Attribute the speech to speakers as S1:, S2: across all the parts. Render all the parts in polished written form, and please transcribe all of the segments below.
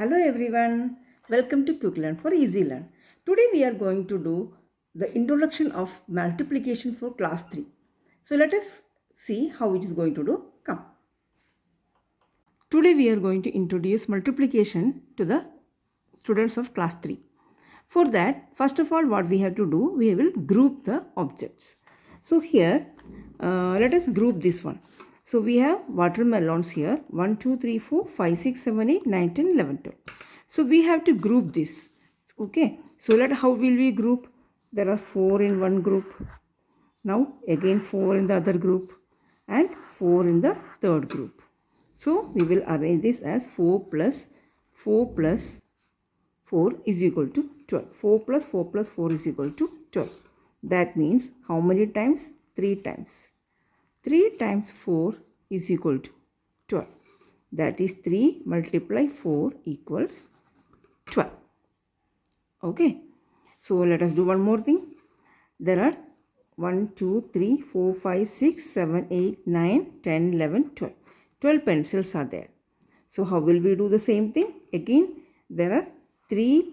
S1: Hello everyone, welcome to Quick Learn for Easy Learn. Today we are going to do the introduction of multiplication for class 3. So let us see how it is going to do. Come. Today we are going to introduce multiplication to the students of class 3. For that, first of all what we have to do, we will group the objects. So here, let us group this one. So we have watermelons here, 1, 2, 3, 4, 5, 6, 7, 8, 9, 10, 11, 12. So we have to group this. Okay, so how will we group? There are 4 in one group. Now again 4 in the other group and 4 in the third group. So we will arrange this as 4 plus 4 is equal to 12. 4 plus 4 plus 4 is equal to 12. That means how many times? 3 times. 3 times 4 is equal to 12. That is 3 multiply 4 equals 12. Okay. So let us do one more thing. There are 1, 2, 3, 4, 5, 6, 7, 8, 9, 10, 11, 12. 12 pencils are there. So how will we do the same thing? Again, there are 3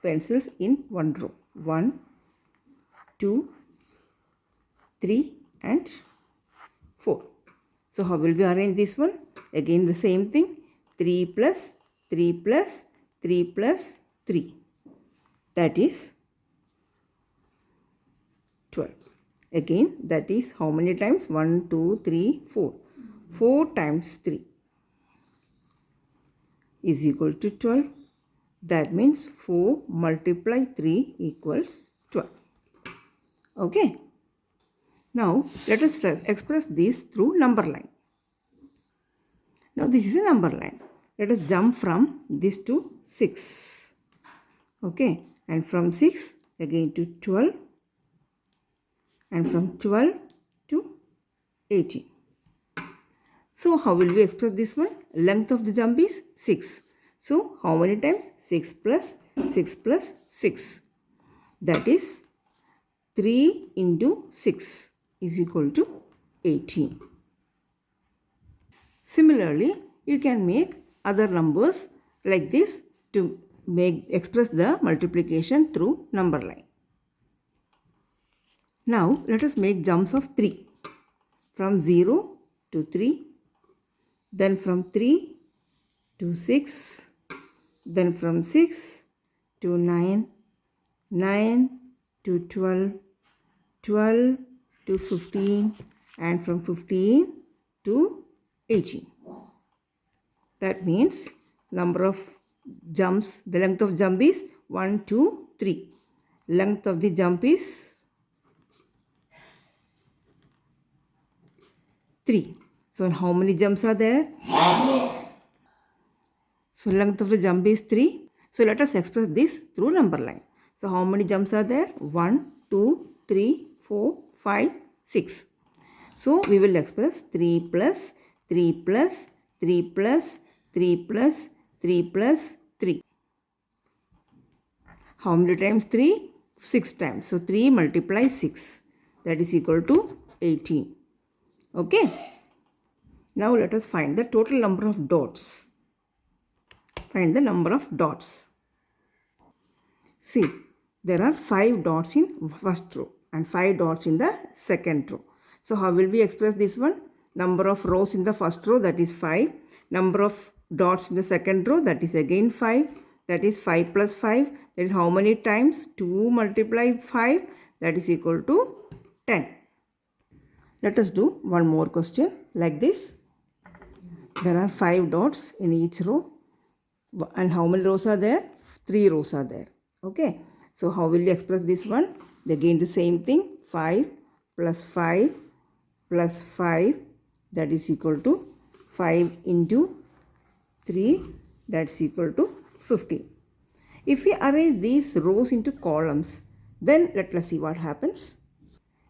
S1: pencils in one row. 1, 2, 3 and 4. So how will we arrange this one? Again the same thing. 3 plus 3 plus 3 plus 3. That is 12. Again that is how many times? 1, 2, 3, 4. 4 times 3 is equal to 12. That means 4 multiply 3 equals 12. Okay. Now let us express this through number line. Now this is a number line. Let us jump from this to 6. Okay. And from 6 again to 12. And from 12 to 18. So how will we express this one? Length of the jump is 6. So how many times? 6 plus 6 plus 6. That is 3 into 6 is equal to 18. Similarly, you can make other numbers like this to express the multiplication through number line. Now let us make jumps of 3. From 0 to 3. Then from 3 to 6. Then from 6 to 9. 9 to 12. 12 to 15. And from 15 to 18. That means number of jumps, the length of jump is 1, 2, 3. Length of the jump is 3. So how many jumps are there? So length of the jump is 3. So let us express this through number line. So how many jumps are there? 1, 2, 3, 4, 5, 6. So we will express 3 plus 3 plus 3 plus 3 plus 3 plus 3. How many times 3? 6 times. So 3 multiply 6. That is equal to 18. Okay. Now let us find the total number of dots. Find the number of dots. See, there are 5 dots in first row and 5 dots in the second row. So how will we express this one? Number of rows in the first row, that is 5. Number of dots in the second row, that is again 5. That is 5 plus 5. That is how many times? 2 multiply 5. That is equal to 10. Let us do one more question like this. There are 5 dots in each row. And how many rows are there? 3 rows are there. Okay. So how will you express this one? Again the same thing. 5 plus 5 plus 5. That is equal to 5 into 3. That's equal to 15. If we arrange these rows into columns, then let us see what happens.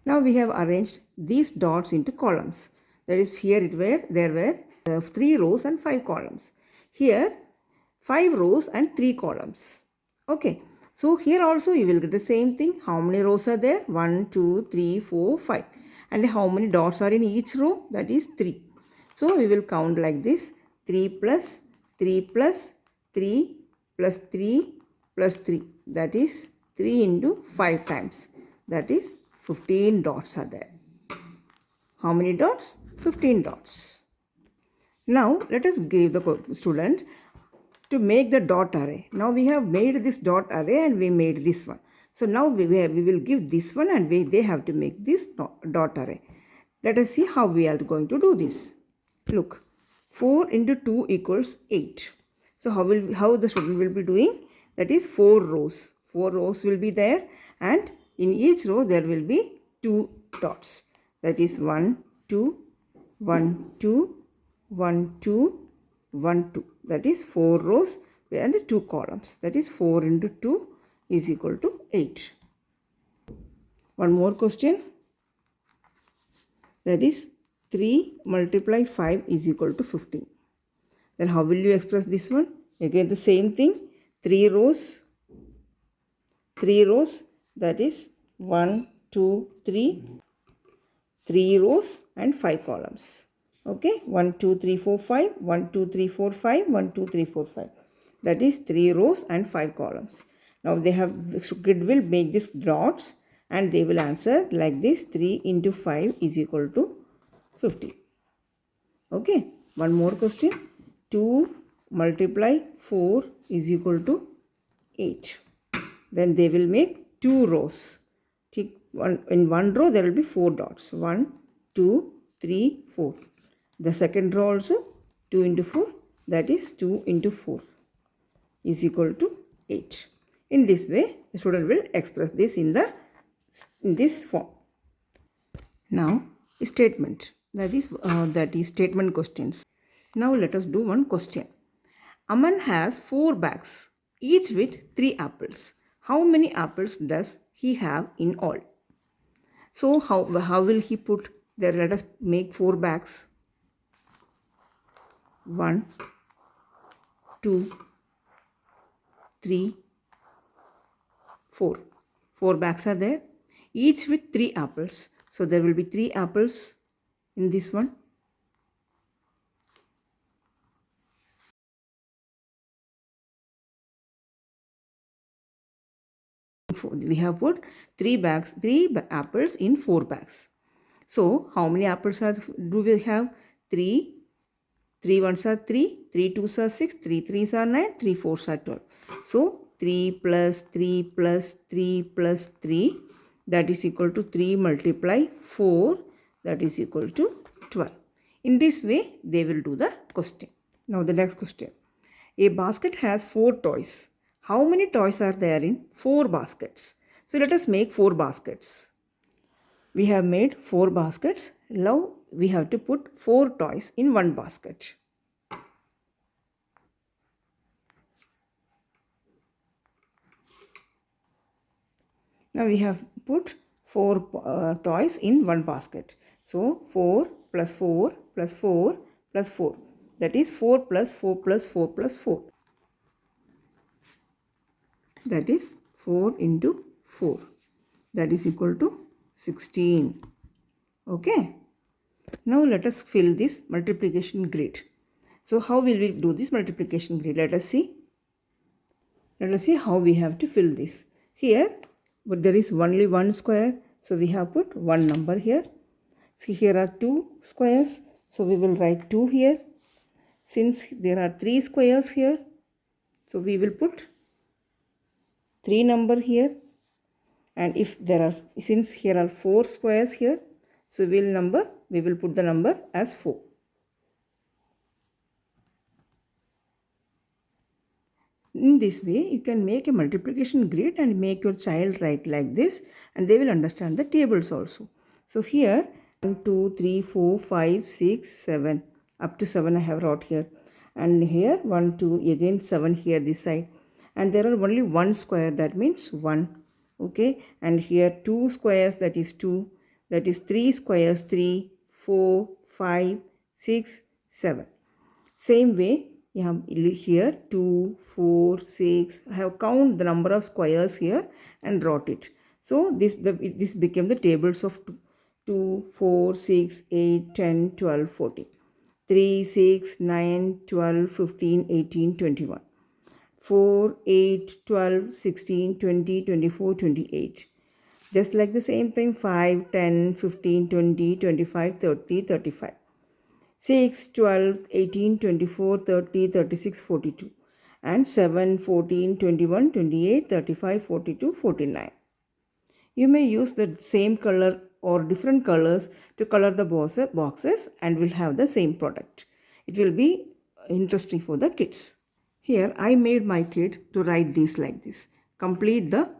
S1: Now we have arranged these dots into columns. That is, here there were 3 rows and 5 columns. Here 5 rows and 3 columns. Okay. So here also you will get the same thing. How many rows are there? 1, 2, 3, 4, 5. And how many dots are in each row? That is 3. So we will count like this. 3 plus 3 plus 3 plus 3 plus 3. That is 3 into 5 times. That is 15 dots are there. How many dots? 15 dots. Now let us give the student to make the dot array. Now we have made this dot array and we made this one. So now we will give this one and they have to make this dot array. Let us see how we are going to do this. Look, 4 into 2 equals 8. So how the student will be doing? That is 4 rows. 4 rows will be there and in each row there will be 2 dots. That is 1, 2, 1, 2, 1, 2, 1, 2. That is 4 rows and 2 columns. That is 4 into 2 is equal to 8. One more question. That is 3 multiply 5 is equal to 15. Then how will you express this one? Again the same thing. 3 rows. That is 1, 2, 3. 3 rows and 5 columns. Okay, 1, 2, 3, 4, 5, 1, 2, 3, 4, 5, 1, 2, 3, 4, 5. That is 3 rows and 5 columns. Now they have, kid will make these dots and they will answer like this. 3 into 5 is equal to 50. Okay, one more question. 2 multiply 4 is equal to 8. Then they will make 2 rows. In one row there will be 4 dots. 1, 2, 3, 4. The second row also 2 into 4, that is 2 into 4 is equal to 8. In this way, the student will express this in this form. Now, statement. That is statement questions. Now let us do one question. Aman has 4 bags, each with 3 apples. How many apples does he have in all? So how will he put there? Let us make 4 bags. 1, 2, 3, 4. 4 bags are there, each with 3 apples. So there will be 3 apples in this one. We have put 3 apples in 4 bags. So how many apples do we have? 3. 3 ones are 3, 3 twos are 6, 3 threes are 9, 3 fours are 12. So 3 plus 3 plus 3 plus 3, that is equal to 3 multiply 4, that is equal to 12. In this way they will do the question. Now the next question. A basket has 4 toys. How many toys are there in 4 baskets? So let us make 4 baskets. We have made 4 baskets. Now we have to put 4 toys in one basket. Now we have put 4 toys in one basket. So 4 plus 4 plus 4 plus 4. That is 4 plus 4 plus 4 plus 4. That is 4 into 4. That is equal to 16. Okay. Now let us fill this multiplication grid. So how will we do this multiplication grid? Let us see. Let us see how we have to fill this. Here, but there is only one square. So we have put one number here. See, here are 2 squares. So we will write 2 here. Since there are 3 squares here, so we will put 3 number here. And if there are, since here are 4 squares here, so we will put the number as 4. In this way, you can make a multiplication grid and make your child write like this, and they will understand the tables also. So here 1, 2, 3, 4, 5, 6, 7. Up to 7 I have wrote here. And here 1, 2, again 7 here this side. And there are only 1 square, that means 1. Okay. And here 2 squares, that is 2. That is 3 squares, 3, 4, 5, 6, 7. Same way, you have here 2, 4, 6. I have counted the number of squares here and wrote it. So this became the tables of 2, 4, 6, 8, 10, 12, 14. 3, 6, 9, 12, 15, 18, 21. 4, 8, 12, 16, 20, 24, 28. Just like the same thing, 5, 10, 15, 20, 25, 30, 35. 6, 12, 18, 24, 30, 36, 42. And 7, 14, 21, 28, 35, 42, 49. You may use the same color or different colors to color the boxes and will have the same product. It will be interesting for the kids. Here I made my kid to write this like this. Complete the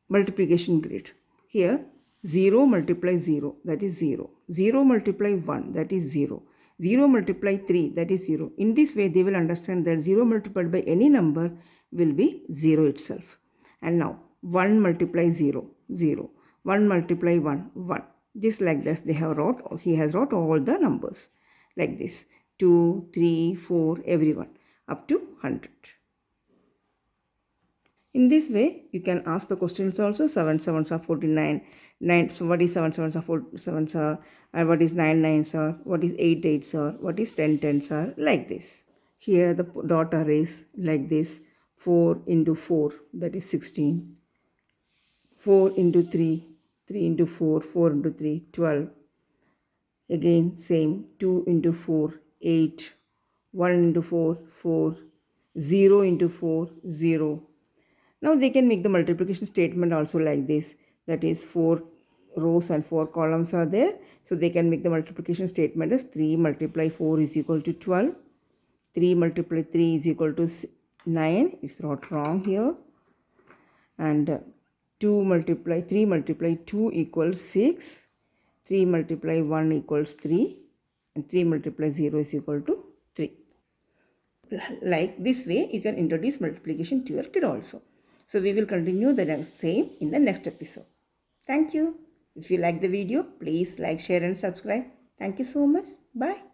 S1: multiplication grid. Here 0 multiply 0, that is 0. 0 multiply 1, that is 0. 0 multiply 3, that is 0. In this way they will understand that 0 multiplied by any number will be 0 itself. And now 1 multiply 0, 0. 1 multiply 1, 1. Just like this he has wrote all the numbers like this. 2, 3, 4, everyone up to 100. In this way, you can ask the questions also. 7 sevens are 49. 9. So what is 7 sevens are 4 sevens are? And what is 9 nines are? What is 8 eights are? What is 10 tens are? Like this. Here the dot arrays like this. 4 into 4, that is 16. 4 into 3, 3 into 4, 4 into 3, 12. Again same. 2 into 4, 8. 1 into 4, 4. 0 into 4, 0. Now they can make the multiplication statement also like this. That is 4 rows and 4 columns are there. So they can make the multiplication statement as 3 multiply 4 is equal to 12. 3 multiply 3 is equal to 9. It's not wrong here. And 3 multiply 2 equals 6. 3 multiply 1 equals 3. And 3 multiply 0 is equal to 3. Like this way you can introduce multiplication to your kid also. So we will continue the same in the next episode. Thank you. If you like the video, please like, share and subscribe. Thank you so much. Bye.